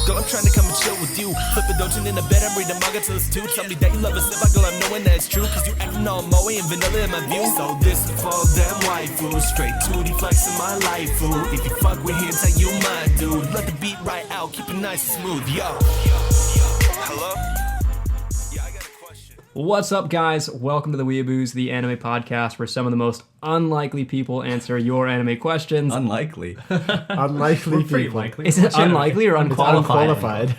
Girl, I'm trying to come and chill with you. Flip a dojin in the bed, I'm reading manga till it's 2. Tell me that you love us if I girl, I'm knowing that it's true. Cause you acting all moe and vanilla in my view. So this is for them waifus. Straight 2D flex in my life, fool. If you fuck with hentai, you my dude. Let the beat right out, keep it nice and smooth, yo. Hello? Yeah, I got a question. What's up, guys? Welcome to the weeabooze, the anime podcast where some of the most unlikely people answer your anime questions. Unlikely. Unlikely people. Likely. Is it unlikely or unqualified? Unqualified.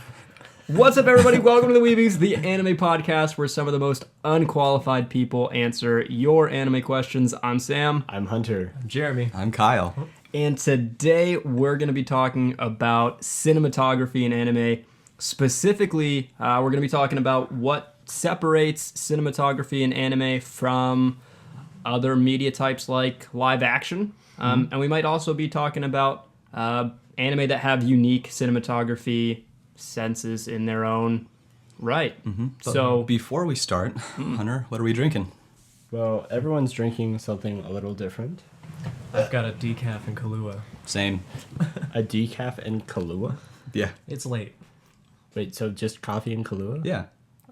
What's up, everybody? Welcome to the weeabooze, the anime podcast where some of the most unqualified people answer your anime questions. I'm Sam. I'm Hunter. Jeremy. I'm Kyle. And today we're going to be talking about cinematography in anime. Specifically, we're going to be talking about what separates cinematography in anime from other media types like live action. And we might also be talking about anime that have unique cinematography senses in their own right. So Before we start, Hunter, what are we drinking? Well, everyone's drinking something a little different. I've got a decaf and Kahlua. Same. A decaf and Kahlua? Yeah. It's late. Wait, so just coffee and Kahlua? Yeah.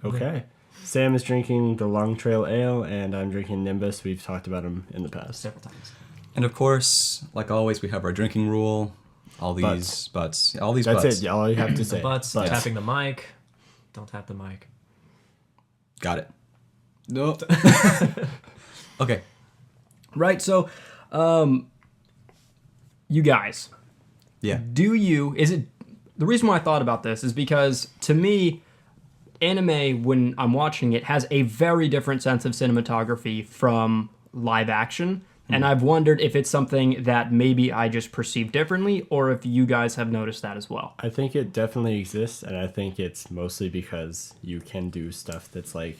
Okay. Sam is drinking the Long Trail Ale, and I'm drinking Nimbus. We've talked about them in the past. Several times. And of course, like always, we have our drinking rule. All these butts. All these That's butts. it. All you have to say. Butts, Butts. tapping the mic. Don't tap the mic. Got it. No. Okay. right, so you guys, Yeah. the reason why I thought about this is because to me, anime, when I'm watching it, has a very different sense of cinematography from live action. And I've wondered if it's something that maybe I just perceive differently or if you guys have noticed that as well. I think it definitely exists, and I think it's mostly because you can do stuff that's like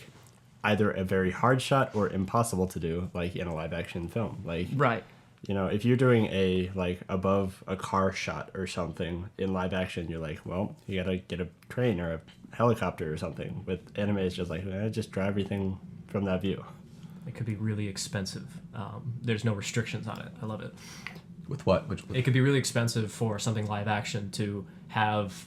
either a very hard shot or impossible to do, like in a live action film. Like, Right. you know, if you're doing a like above a car shot or something in live action, you're like, well, you gotta get a train or a helicopter or something. With anime, it's just like, just draw everything from that view. It could be really expensive. There's no restrictions on it. I love it. With what? It could be really expensive for something live action to have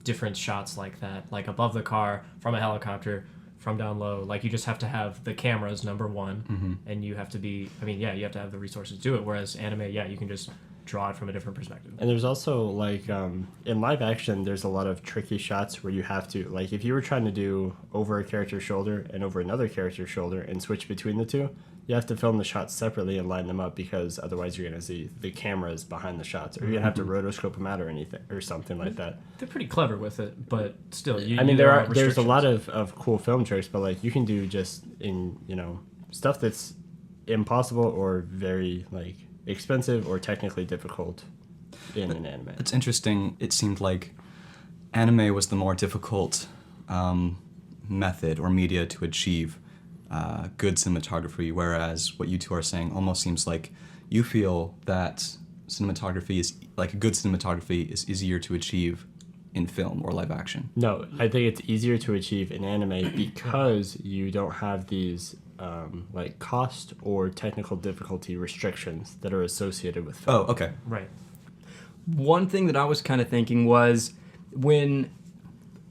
different shots like that, like above the car, from a helicopter, from down low. Like, you just have to have the cameras, number one, and you have to be, you have to have the resources to do it. Whereas anime, you can just draw it from a different perspective. And there's also like in live action, there's a lot of tricky shots where you have to, like, if you were trying to do over a character's shoulder and over another character's shoulder and switch between the two, you have to film the shots separately and line them up, because otherwise you're going to see the cameras behind the shots, or you're going to have to rotoscope them out or anything or something like that. They're pretty clever with it, but still, there's a lot of cool film tricks, but like you can do just in, stuff that's impossible or very like expensive or technically difficult in an anime. It's interesting. It seemed like anime was the more difficult method or media to achieve good cinematography, whereas what you two are saying almost seems like you feel that cinematography is, like, good cinematography is easier to achieve in film or live action. No, I think it's easier to achieve in anime because you don't have these like cost or technical difficulty restrictions that are associated with film. Oh, okay. Right. One thing that I was kind of thinking was when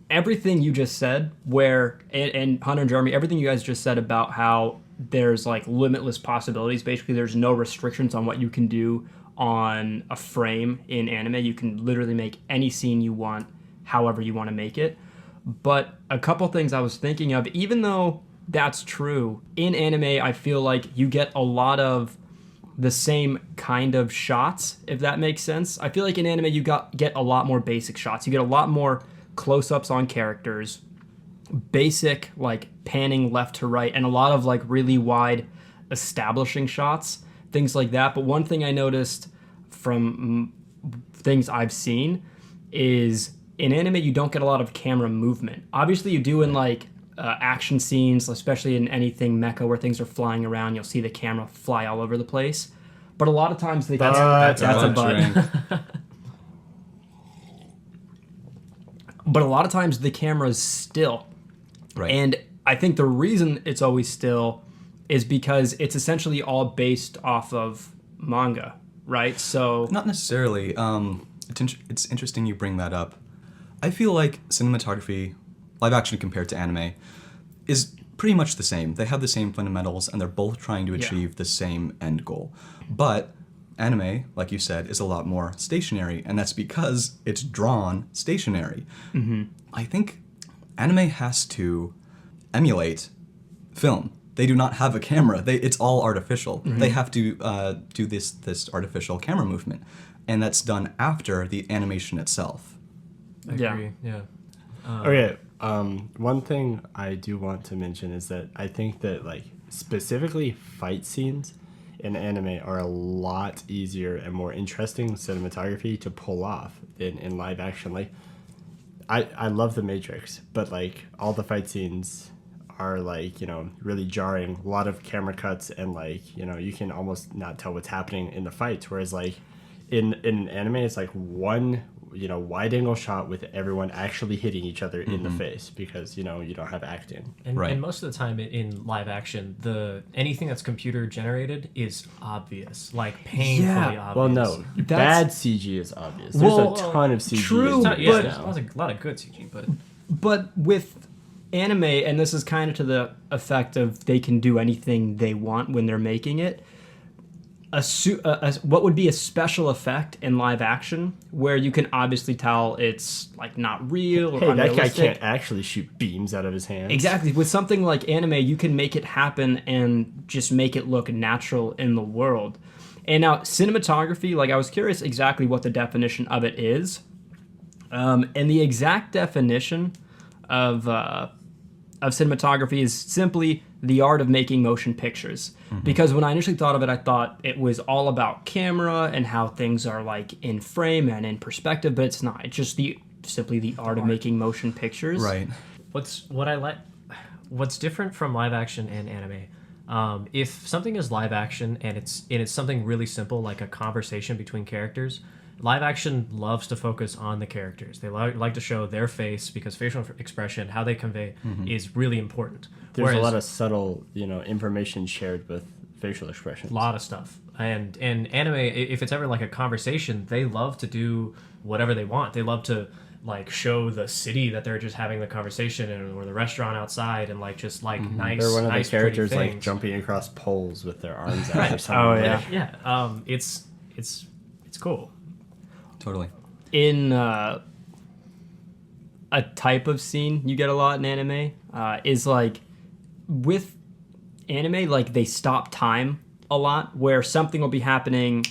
everything you just said, and Hunter and Jeremy, everything you guys just said about how there's like limitless possibilities. Basically, there's no restrictions on what you can do on a frame in anime. You can literally make any scene you want, however you want to make it. But a couple things I was thinking of, even though that's true, in anime, I feel like you get a lot of the same kind of shots, if that makes sense. I feel like in anime, you get a lot more basic shots. You get a lot more close-ups on characters, basic like panning left to right, and a lot of like really wide establishing shots, things like that. But one thing I noticed from things I've seen is in anime, you don't get a lot of camera movement. Obviously, you do in like action scenes, especially in anything mecha where things are flying around. You'll see the camera fly all over the place. But a lot of times that's a butt. But a lot of times the camera's still. Right. And I think the reason it's always still is because it's essentially all based off of manga, right? So Not necessarily. It's interesting you bring that up. I feel like cinematography, live action compared to anime, is pretty much the same. They have the same fundamentals, and they're both trying to achieve the same end goal. But anime, like you said, is a lot more stationary, and that's because it's drawn stationary. I think anime has to emulate film. They do not have a camera. It's all artificial. They have to do this artificial camera movement, and that's done after the animation itself. I agree. Yeah. Okay. One thing I do want to mention is that I think that like specifically fight scenes in anime are a lot easier and more interesting cinematography to pull off than in live action. Like I love The Matrix, but like all the fight scenes are like, really jarring. A lot of camera cuts and like, you can almost not tell what's happening in the fights. Whereas like in anime, it's like one wide angle shot with everyone actually hitting each other in the face because you don't have acting. And most of the time in live action, anything that's computer generated is obvious, like painfully obvious. Well, no, bad CG is obvious. There's a ton of CG. True, There's but a lot of good CG, but with anime, and this is kind of to the effect of they can do anything they want when they're making it. What would be a special effect in live action where you can obviously tell it's like not real or hey, that unrealistic. guy can't actually shoot beams out of his hands. Exactly. With something like anime, you can make it happen and just make it look natural in the world. And now cinematography, like I was curious exactly what the definition of it is. And the exact definition of cinematography is simply the art of making motion pictures. Because when I initially thought of it, I thought it was all about camera and how things are like in frame and in perspective, but it's not. It's just simply the art of making motion pictures. Right. What's different from live action and anime? If something is live action and it's something really simple like a conversation between characters, live action loves to focus on the characters. They like to show their face because facial expression, how they convey, is really important. There's a lot of subtle, information shared with facial expressions. A lot of stuff. And anime, if it's ever like a conversation, they love to do whatever they want. They love to like show the city that they're just having the conversation in, or the restaurant outside, and like just like nice. They're one of nice, the characters pretty like things. jumping across poles with their arms out or something. Oh yeah. Yeah. It's cool. Totally. In a type of scene you get a lot in anime is like with anime, like they stop time a lot where something will be happening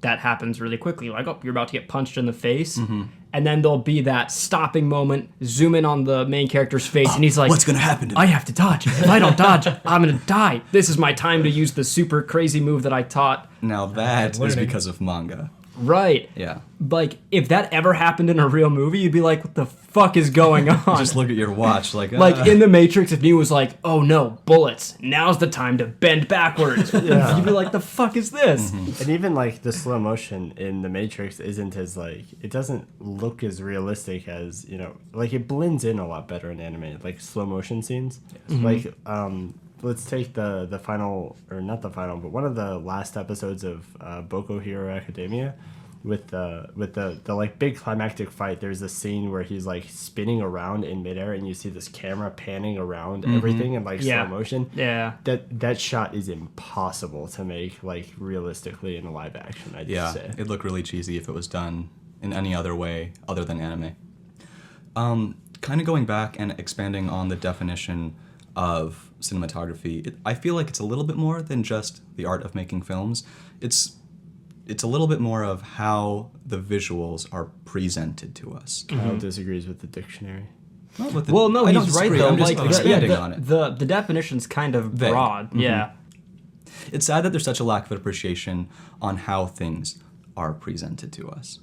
that happens really quickly, like you're about to get punched in the face, and then there'll be that stopping moment, zoom in on the main character's face, and he's like, what's gonna happen to me? I have to dodge. If I don't dodge, I'm gonna die. This is my time to use the super crazy move that I taught. Now that is learning. because of manga. Right. Yeah. Like, if that ever happened in a real movie, you'd be like, what the fuck is going on? Just look at your watch like Like, in The Matrix, if Neo was like, oh no, bullets, now's the time to bend backwards. You'd be like, the fuck is this? And even like the slow motion in The Matrix isn't as like, it doesn't look as realistic as, like it blends in a lot better in anime, like slow motion scenes. Like, let's take the final, or not the final, but one of the last episodes of Boku Hero Academia with the like big climactic fight. There's a scene where he's like spinning around in midair, and you see this camera panning around everything in like slow motion. Yeah. That shot is impossible to make like realistically in a live action. I'd say. It'd look really cheesy if it was done in any other way other than anime. Kind of going back and expanding on the definition of cinematography, I feel like it's a little bit more than just the art of making films. It's a little bit more of how the visuals are presented to us. Kyle disagrees with the dictionary. Well, no, I don't he's right disagree, though. I'm just Like, expanding on it. the definition's kind of Vague. broad. Yeah. It's sad that there's such a lack of appreciation on how things are presented to us.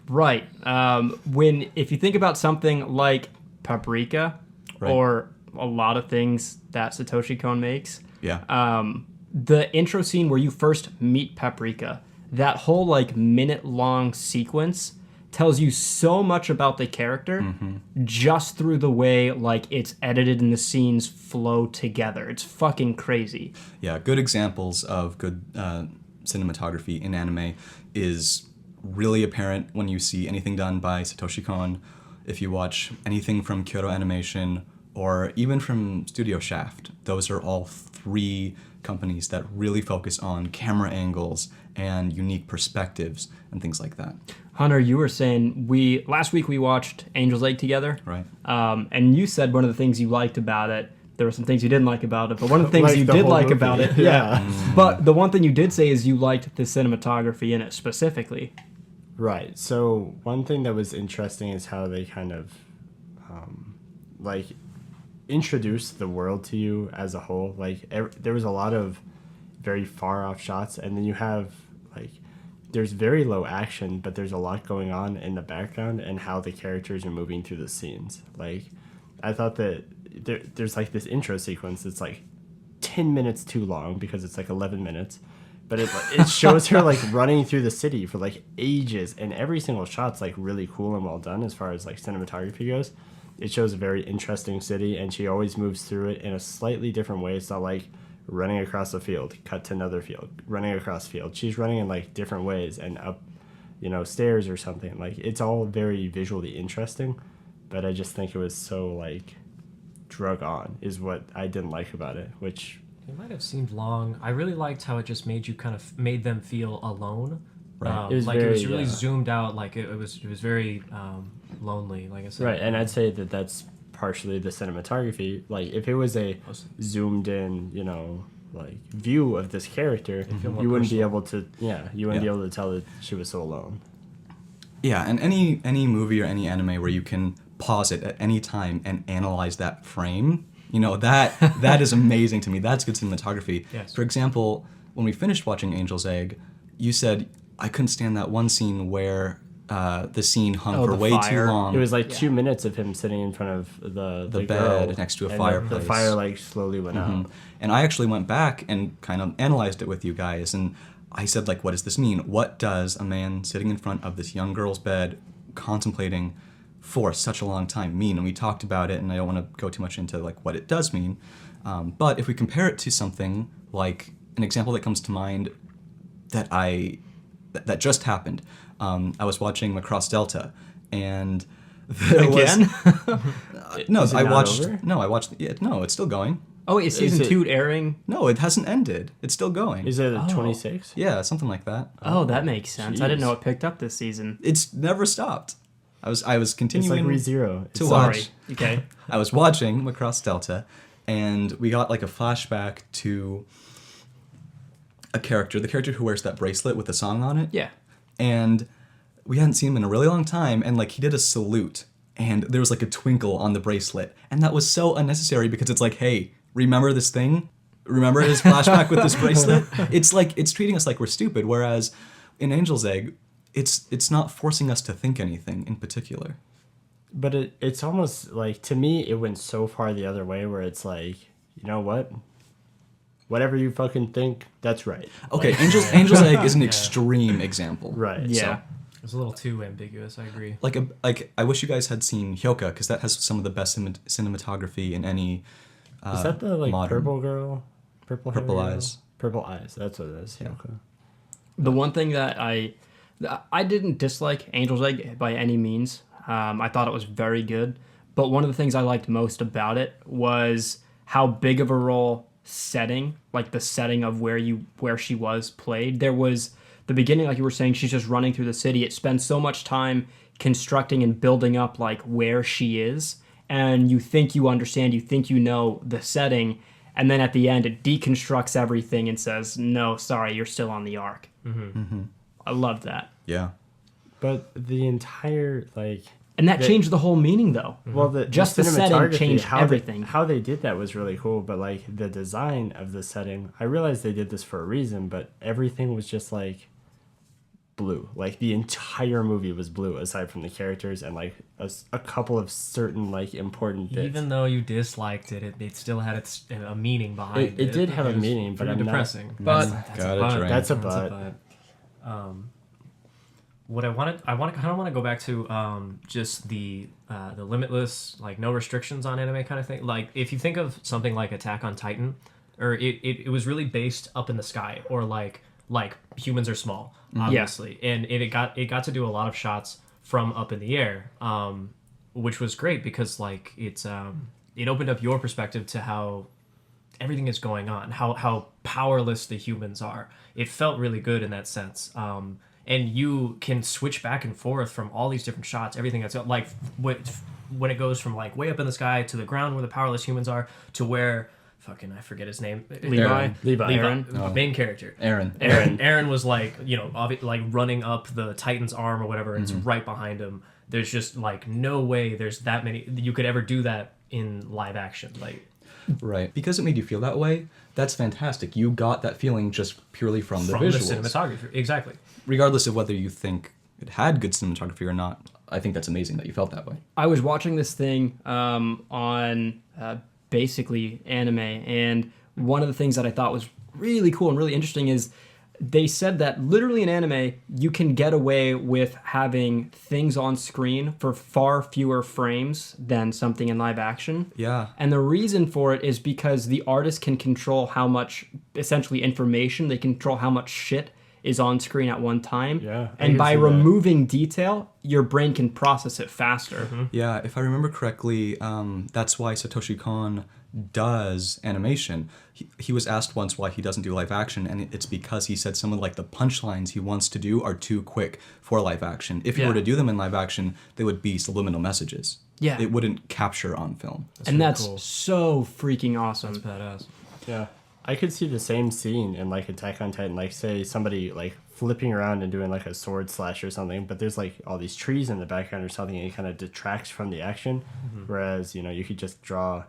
Right. If you think about something like Paprika, Right. or a lot of things that Satoshi Kon makes, Yeah. the intro scene where you first meet Paprika, that whole like minute-long sequence tells you so much about the character just through the way like it's edited and the scenes flow together. It's fucking crazy. Yeah, good examples of good cinematography in anime is really apparent when you see anything done by Satoshi Kon. If you watch anything from Kyoto Animation or even from Studio Shaft, those are all 3 companies that really focus on camera angles and unique perspectives and things like that. Hunter, you were saying last week we watched Angel's Egg together, Right. And you said one of the things you liked about it. There were some things you didn't like about it, but one of the things Like you the did whole like movie. about it, Yeah. But the one thing you did say is you liked the cinematography in it specifically. Right. So one thing that was interesting is how they kind of like introduced the world to you as a whole. Like there was a lot of very far off shots, and then you have like there's very low action, but there's a lot going on in the background and how the characters are moving through the scenes. Like I thought that there's like this intro sequence that's like 10 minutes too long because it's like 11 minutes. But it shows her like running through the city for like ages, and every single shot's like really cool and well done as far as like cinematography goes. It shows a very interesting city, and she always moves through it in a slightly different way. It's not like running across a field, cut to another field, running across field. She's running in like different ways and up, stairs or something. Like it's all very visually interesting, but I just think it was so like drug on is what I didn't like about it, which. It might have seemed long. I really liked how it just made them feel alone. Right. It was it was very, really zoomed out. Like it was very lonely. Like I said. Right, and I'd say that that's partially the cinematography. Like if it was a zoomed in, like view of this character, more you wouldn't be personal. able to. Yeah, you wouldn't be able to tell that she was so alone. Yeah, and any movie or any anime where you can pause it at any time and analyze that frame, that is amazing to me. That's good cinematography. Yes. For example, when we finished watching Angel's Egg, you said, I couldn't stand that one scene where the scene hung for the way fire. too long. It was like 2 minutes of him sitting in front of the bed girl, next to a and fireplace. The fire like slowly went out. And I actually went back and kind of analyzed it with you guys, and I said, like, what does this mean? What does a man sitting in front of this young girl's bed contemplating for such a long time mean? And we talked about it, and I don't want to go too much into like what it does mean. But if we compare it to something like an example that comes to mind that just happened, I was watching Macross Delta, and there Again? no, Is it I not watched. over? No, I watched. Yeah, no, it's still going. Oh, is season it- 2 airing? No, it hasn't ended. It's still going. Is it Oh. 26? Yeah, something like that. Oh, that makes sense. I didn't jeez. know it picked up this season. It's never stopped. I was It's continuing like ReZero. to Sorry. watch. Okay. I was watching Macross Delta, and we got like a flashback to the character who wears that bracelet with a song on it. Yeah. And we hadn't seen him in a really long time, and like he did a salute, and there was like a twinkle on the bracelet, and that was so unnecessary because it's like, hey, remember this thing? Remember his flashback with this bracelet? It's like it's treating us like we're stupid, whereas in Angel's Egg, it's not forcing us to think anything in particular. But it's almost like, to me, it went so far the other way where it's like, you know what? Whatever you fucking think, that's right. Okay, Angel's Egg is an extreme example. Right. Yeah. So, It was a little too ambiguous. I agree. like I wish you guys had seen Hyoka, because that has some of the best cinematography in any. Is that the like modern. purple girl? Purple Purple hair eyes. Girl? Purple eyes. That's what it is. Yeah. Okay. The one thing that I didn't dislike Angel's Egg by any means. I thought it was very good. But one of the things I liked most about it was how big of a role setting, like the setting of where she was played. There was the beginning, like you were saying, she's just running through the city. It spends so much time constructing and building up like where she is, and you think you understand, you think you know the setting, and then at the end it deconstructs everything and says, no, sorry, you're still on the arc. I loved that. Yeah. But the entire like. And that changed the whole meaning, though. Well, Just the setting cinematography, changed how everything. How they did that was really cool, but like the design of the setting, I realized they did this for a reason, but everything was just like blue. Like the entire movie was blue, aside from the characters and like a couple of certain like important bits. Even though you disliked it, it still had a meaning behind it. It did have a was meaning, but pretty I'm not- depressing. But- that's Got a it, but. Drake. That's a That's but. What I kind of want to go back to just the limitless, like no restrictions on anime kind of thing. Like if you think of something like Attack on Titan, or it was really based up in the sky, or like like humans are small, obviously, and it got to do a lot of shots from up in the air, which was great because like it opened up your perspective to how everything is going on, how powerless the humans are. It felt really good in that sense. And you can switch back and forth from all these different shots, everything that's like when it goes from like way up in the sky to the ground where the powerless humans are to where fucking I forget his name. Levi. Aaron. Main character. Aaron was like, like running up the Titan's arm or whatever, and it's right behind him. There's just like no way there's that many you could ever do that in live action. Like Right. Because it made you feel that way, that's fantastic. You got that feeling just purely from the visuals. The cinematography. Exactly. Regardless of whether you think it had good cinematography or not, I think that's amazing that you felt that way. I was watching this thing on basically anime, and one of the things that I thought was really cool and really interesting is they said that literally in anime, you can get away with having things on screen for far fewer frames than something in live action. Yeah. And the reason for it is because the artist can control how much, essentially, information, they control how much shit is on screen at one time. Yeah, I and can by see that. removing detail, your brain can process it faster. Yeah, if I remember correctly, that's why Satoshi Kon does animation. He was asked once why he doesn't do live action, and it's because he said some of like the punchlines he wants to do are too quick for live action. If he were to do them in live action, they would be subliminal messages. Yeah. It wouldn't capture on film. And that's cool. so freaking awesome. That's badass. Yeah. I could see the same scene in like Attack on Titan, like say somebody like flipping around and doing like a sword slash or something, but there's like all these trees in the background or something, and it kind of detracts from the action. Whereas, you could just draw,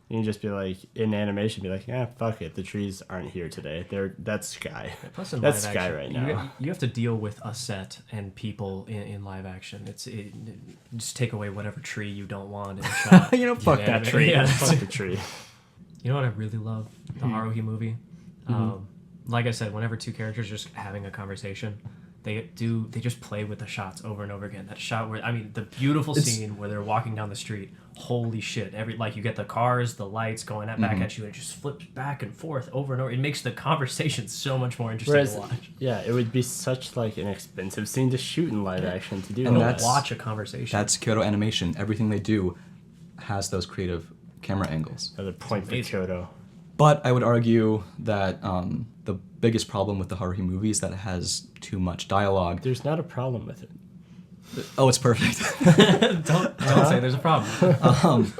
you can just be like in animation, be like, yeah, fuck it, the trees aren't here today. That's sky. Plus in That's live sky action, right now. You have to deal with a set and people in live action. Just take away whatever tree you don't want in a shot. Fuck that tree. Yeah. Fuck the tree. You know what I really love? The Haruhi movie. Like I said, whenever two characters are just having a conversation, they just play with the shots over and over again. That shot where the beautiful scene where they're walking down the street. Holy shit! You get the cars, the lights going back at you, and it just flips back and forth over and over. It makes the conversation so much more interesting to watch. Yeah, it would be such like an expensive scene to shoot in live action to do. And that. Watch a conversation. That's Kyoto Animation. Everything they do has those creative camera angles. Another point for Kyoto. But I would argue that the biggest problem with the Haruhi movie is that it has too much dialogue. There's not a problem with it. Oh, it's perfect. don't say there's a problem.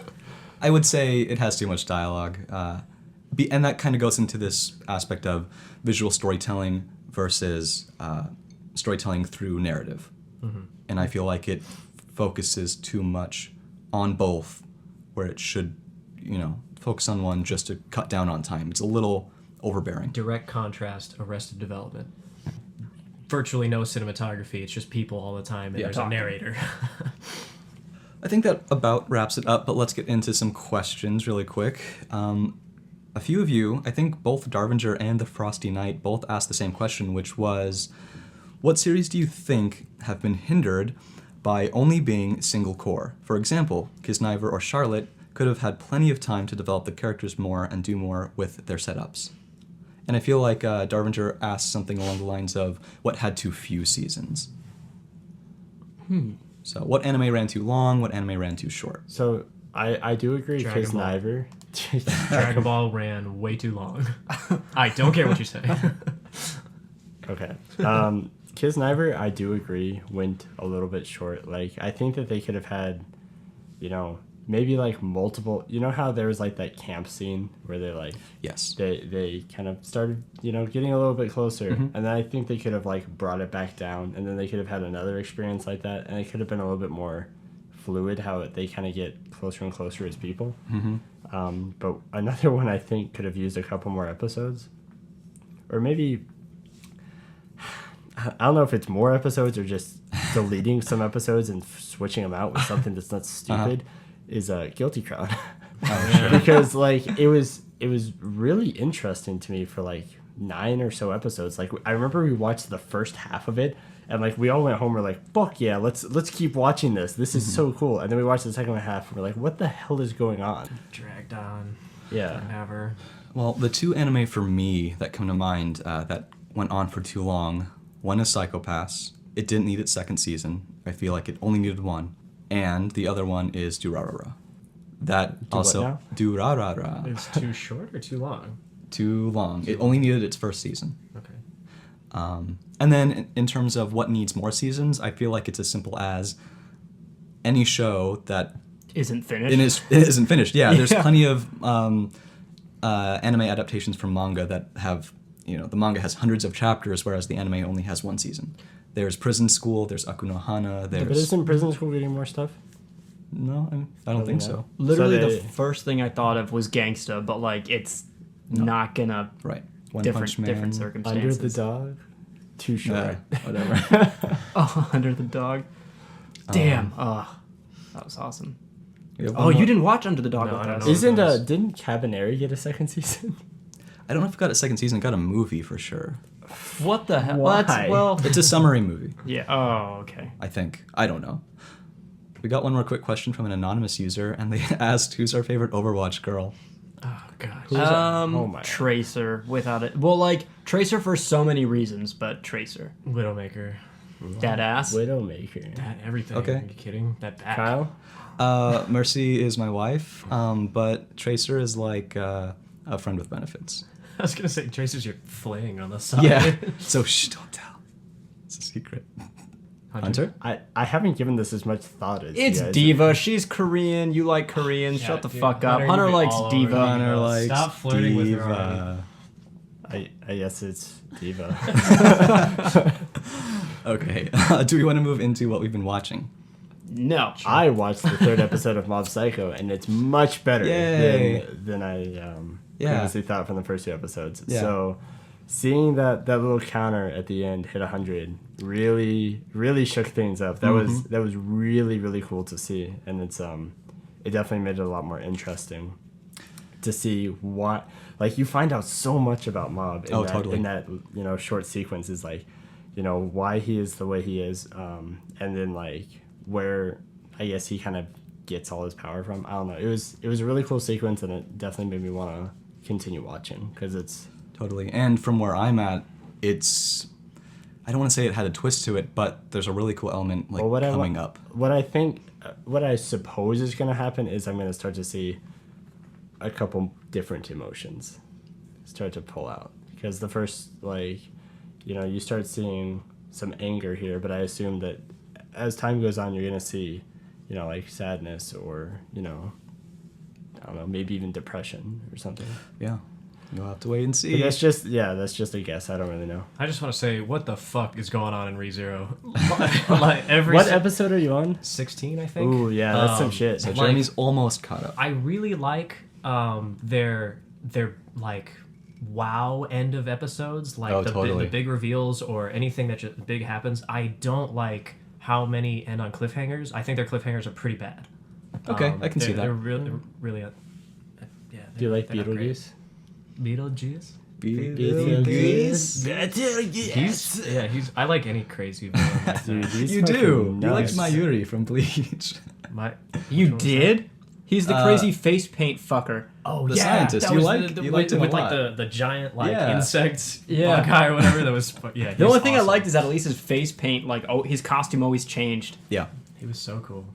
I would say it has too much dialogue. And that kind of goes into this aspect of visual storytelling versus storytelling through narrative. And I feel like it focuses too much on both, where it should, focus on one just to cut down on time. It's a little overbearing. Direct contrast, Arrested Development. Virtually no cinematography. It's just people all the time, and there's a narrator. I think that about wraps it up, but let's get into some questions really quick. A few of you, I think both Darvinger and the Frosty Knight, both asked the same question, which was, what series do you think have been hindered by only being single core? For example, Kisniver or Charlotte could have had plenty of time to develop the characters more and do more with their setups. And I feel like Darvinger asked something along the lines of, what had too few seasons? So what anime ran too long, what anime ran too short? So I do agree, Dragon Ball. Kisniver. Dragon Ball ran way too long. I don't care what you say. Okay. Kisniver, I do agree, went a little bit short. Like, I think that they could have had, maybe like multiple, how there was like that camp scene where they like, Yes. they kind of started, getting a little bit closer. And then I think they could have like brought it back down, and then they could have had another experience like that, and it could have been a little bit more fluid how they kind of get closer and closer as people. But another one I think could have used a couple more episodes, or maybe, I don't know if it's more episodes or just deleting some episodes and switching them out with something that's not stupid, is Guilty Crown. Because like it was really interesting to me for like 9 or so episodes. Like I remember we watched the first half of it, and like we all went home, we're like, fuck yeah, let's keep watching this. This is so cool. And then we watched the second half and we're like, what the hell is going on? Dragged on. Yeah. Never. Well, the two anime for me that come to mind that went on for too long. One is Psycho-Pass. It didn't need its second season. I feel like it only needed one. And the other one is Durarara. That Do what also now? Durarara. It's too short or too long? Too long. It only needed its first season. Okay. And then in terms of what needs more seasons, I feel like it's as simple as any show that Isn't finished. isn't finished. Yeah, there's Yeah. plenty of anime adaptations from manga that have, the manga has hundreds of chapters, whereas the anime only has one season. There's Prison School, there's Akunohana, there's... But isn't Prison School getting more stuff? No, I don't think so. Literally, So the first thing I thought of was Gangsta, but like it's not gonna Right. One different Punch Man. different Under circumstances. the Dog? Too short. Whatever. Oh, Under the Dog. Damn. That was awesome. We have Oh, one you more. didn't watch Under the Dog No, with I don't us. know. Isn't didn't Cabaneri get a second season? I don't know if it got a second season. It got a movie for sure. What the hell? Why? Well, It's a summary movie, yeah. Oh, okay. I think. I don't know. We got one more quick question from an anonymous user, and they asked, who's our favorite Overwatch girl? Oh gosh. Oh my. Tracer without it. Well, like Tracer for so many reasons, but Tracer. Widowmaker. That ass. Widowmaker. That everything. Okay. Are you kidding? That back. Kyle? Mercy is my wife, but Tracer is like a friend with benefits. I was gonna say Tracer's your flaying on the side. So shh, don't tell. It's a secret. Hunter? I haven't given this as much thought as It's you guys. Diva. She's Korean. You like Koreans. Shut the dude, fuck up. Hunter, Hunter you be likes all over Diva. Diva. Hunter likes Stop flirting with her already. Diva. I guess it's Diva. Okay. Do we want to move into what we've been watching? No. I watched the third episode of Mob Psycho, and it's much better Yay. than I Yeah. previously thought from the first two episodes. Yeah. So seeing that little counter at the end hit 100 really shook things up. That was really, really cool to see, and it's it definitely made it a lot more interesting to see what, like, you find out so much about Mob in Totally. in that short sequence, is like, why he is the way he is, and then like where I guess he kind of gets all his power from. I don't know. It was a really cool sequence, and it definitely made me want to continue watching because it's Totally. And from where I'm at, it's... I don't want to say it had a twist to it, but there's a really cool element like coming up. What I suppose is going to happen is I'm going to start to see a couple different emotions start to pull out, because the first, like, you start seeing some anger here, but I assume that as time goes on, you're going to see, like sadness or, I don't know, maybe even depression or something. Yeah. You'll have to wait and see. But that's just a guess. I don't really know. I just want to say, what the fuck is going on in ReZero? Like every What episode are you on? 16, I think. Ooh, yeah, that's some shit. So like- Jeremy's almost caught up. I really like their like wow end of episodes, like Totally. the big reveals or anything that just big happens. I don't like how many end on cliffhangers. I think their cliffhangers are pretty bad. Okay, I can see that. They're really, really yeah. Do you like they're not great. Beetlejuice? Beetlejuice? He's. I like any crazy villain like Dude, that. he's You do. fucking You liked nuts. Mayuri from Bleach. You did? He's the crazy face paint fucker. Oh The yeah, scientist. that You was liked- the, you with, liked him a with like lot. the giant like Yeah. insect Yeah. guy or whatever. That was yeah. The only thing I liked is that at least his face paint, like, his costume always changed. Yeah. he was so cool.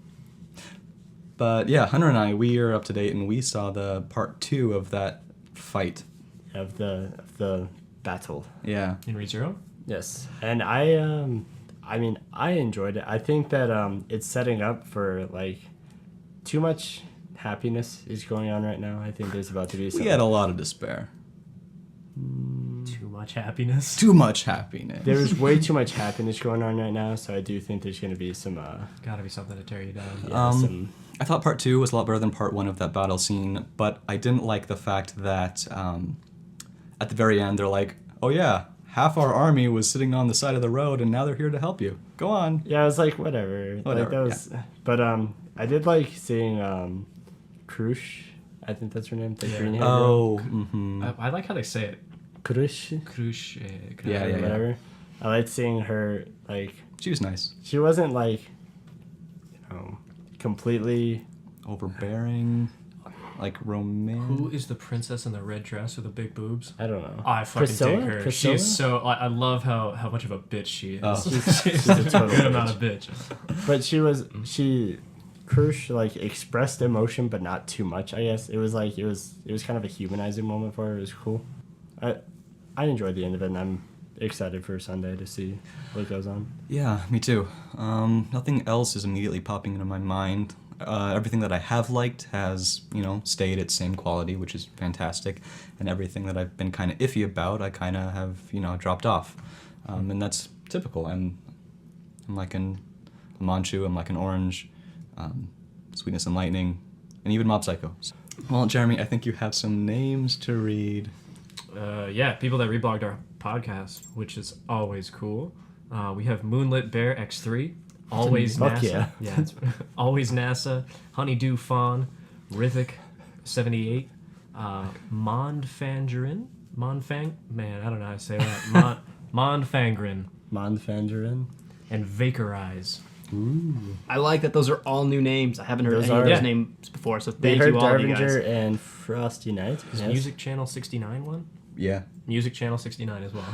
But yeah, Hunter and I, we are up to date, and we saw the part 2 of that fight. Of the battle. Yeah. In ReZero? Yes, and I mean, I enjoyed it. I think that it's setting up for, like, too much happiness is going on right now. I think there's about to be some. We had a lot of despair. Too much happiness. Too much happiness. There's way too much happiness going on right now, so I do think there's going to be some. Gotta be something to tear you down. Some I thought part 2 was a lot better than part 1 of that battle scene, but I didn't like the fact that at the very end they're like, oh yeah, half our army was sitting on the side of the road and now they're here to help you. Go on. Yeah, I was like, whatever. Whatever, Like, that was, but I did like seeing Krush. I think that's her name. The green hair girl. Oh, mm-hmm. I like how they say it. Krush. Krush. Yeah, yeah. Whatever. I liked seeing her, like, She was nice. she wasn't like, completely. Overbearing. like romance. Who is the princess in the red dress with the big boobs? I don't know. Oh, I fucking Priscilla? dig her. Priscilla? She is so. I love how much of a bitch she is. Oh. She's a total good amount of bitch. But Krush like expressed emotion, but not too much. I guess it was kind of a humanizing moment for her. It was cool. I enjoyed the end of it, and I'm excited for Sunday to see what goes on. Yeah, me too. Nothing else is immediately popping into my mind. Everything that I have liked has, stayed at same quality, which is fantastic. And everything that I've been kind of iffy about, I kind of have, dropped off. And that's typical. I'm like a Manchu, I'm like an Orange, Sweetness and Lightning, and even Mob Psycho. Well, Jeremy, I think you have some names to read. Yeah, people that reblogged our podcast, which is always cool. We have Moonlit Bear X3, Always Fuck NASA. yeah. It's Always NASA, Honeydew Fawn, Rivik 78, Mondfangrin, man, I don't know how to say that. Mondfangrin, Mondfangrin. and Vaporize. Ooh. I like that those are all new names. I haven't heard Those any of are- those names before, so They thank heard you all of you guys. Darvinger and Frosty Knight. Is Yes. Music Channel 69 one? Yeah. Music Channel 69 as well.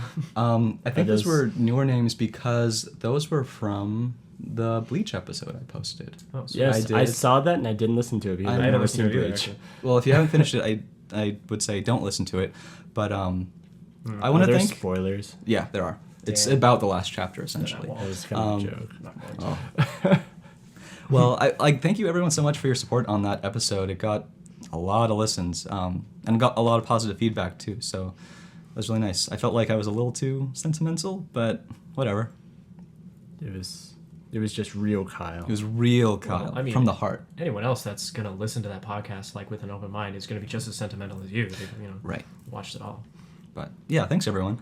I think those those- were newer names because those were from the Bleach episode I posted. Oh, so Yes, I I did. saw that and I didn't listen to it because I I haven't never listened seen to it either, Bleach. actually. Well, if you haven't finished it, I would say don't listen to it. But I want Are to there thank. spoilers? Yeah, there are. It's Damn. about the last chapter essentially. That was kind of a joke. Oh. Well, I thank you everyone so much for your support on that episode. It got a lot of listens, and got a lot of positive feedback too. So it was really nice. I felt like I was a little too sentimental, but whatever. It was just real Kyle. It was real Kyle I mean- from the heart. anyone else that's gonna listen to that podcast like with an open mind is gonna be just as sentimental as you. They, Right. watched it all. But yeah, thanks everyone.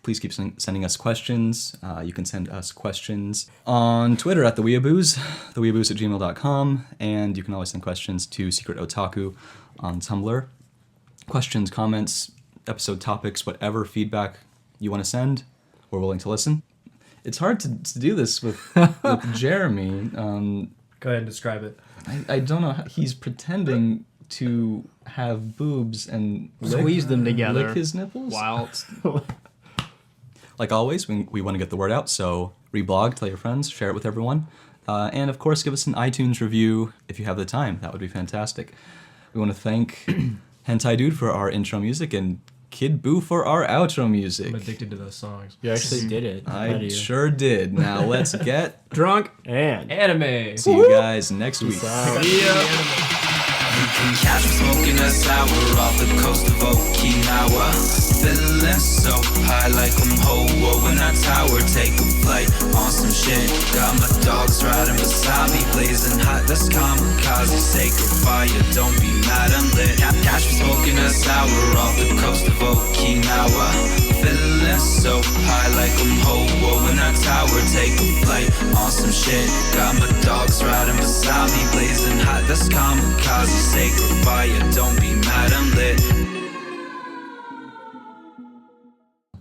Please keep sending us questions. You can send us questions on Twitter at theweeabooze, theweeabooze@gmail.com, and you can always send questions to Secret Otaku on Tumblr. Questions, comments, episode topics, whatever feedback you want to send, we're willing to listen. It's hard to do this with Jeremy. Go ahead and describe it. I don't know. He's pretending to have boobs and Squeeze them together. lick his nipples. Whilst Like always, we want to get the word out, so reblog, tell your friends, share it with everyone. And of course, give us an iTunes review if you have the time. That would be fantastic. We want to thank Hentai Dude for our intro music and Kid Boo for our outro music. I'm addicted to those songs. You actually did it. Proud of I you. sure did. Now let's get drunk. And Anime. see you guys next week. peace out. Catch me smoking a sour off the coast of Okinawa. Feeling so high like I'm Ho-Oh in that tower. Take a flight on some shit. Got my dogs riding beside me, blazing hot. That's kamikaze, sacred fire. Don't be mad, I'm lit. Catch me smoking a sour off the coast of Okinawa. Feeling so high like I'm Ho-Oh in that tower. Take a flight on some shit. Got my dogs riding beside me, blazing hot. That's kamikaze, sacred fire. Don't be mad, I'm lit.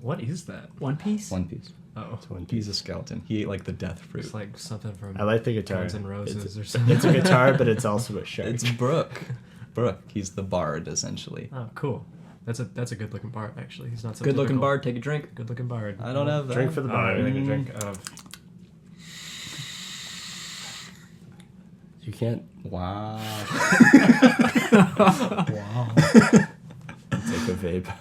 What is that? One Piece. One Piece. Oh, He's a skeleton. He ate like the death fruit. it's like something from I like the guitar. Guns N' Roses or something. It's a guitar, but it's also a shark. It's Brooke. Brooke. He's the bard essentially. Oh, cool. That's a good looking bard actually. He's not so Good looking typical. bard. Take a drink. Good looking bard. I don't have that. Drink for the All bar. right, make a drink of. You can't Wow. take a vape.